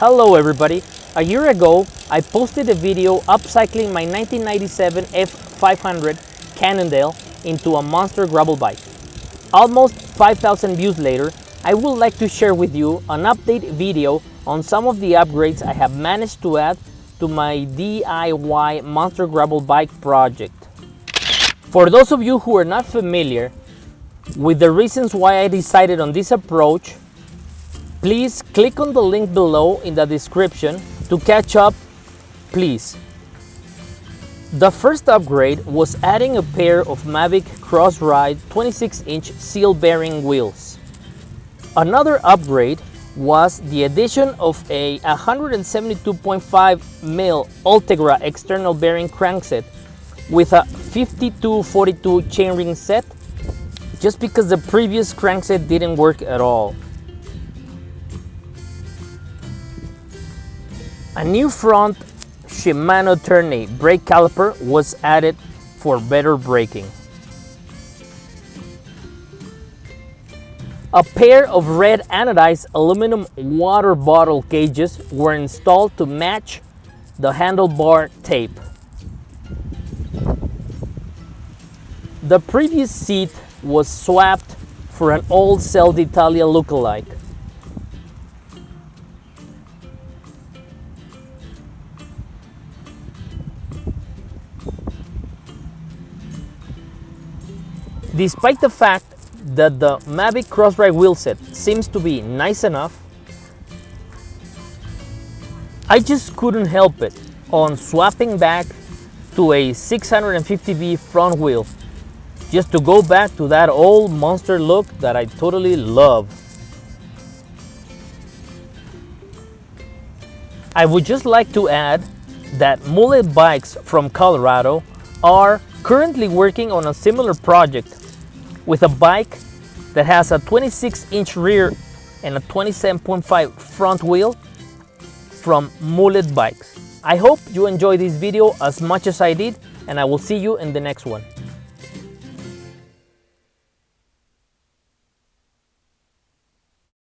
Hello everybody! A year ago, I posted a video upcycling my 1997 F500 Cannondale into a monster gravel bike. Almost 5,000 views later, I would like to share with you an update video on some of the upgrades I have managed to add to my DIY monster gravel bike project. For those of you who are not familiar with the reasons why I decided on this approach, please click on the link below in the description to catch up, please. The first upgrade was adding a pair of Mavic Cross-Ride 26-inch seal bearing wheels. Another upgrade was the addition of a 172.5 mil Ultegra external bearing crankset with a 52-42 chainring set, just because the previous crankset didn't work at all. A new front Shimano Tourney brake caliper was added for better braking. A pair of red anodized aluminum water bottle gauges were installed to match the handlebar tape. The previous seat was swapped for an old Cell d'Italia lookalike. Despite the fact that the Mavic Cross-Ride wheelset seems to be nice enough, I just couldn't help it on swapping back to a 650V front wheel, just to go back to that old monster look that I totally love. I would just like to add that Mullet Bikes from Colorado are currently working on a similar project with a bike that has a 26-inch rear and a 27.5 front wheel from Mullet Bikes. I hope you enjoyed this video as much as I did, and I will see you in the next one.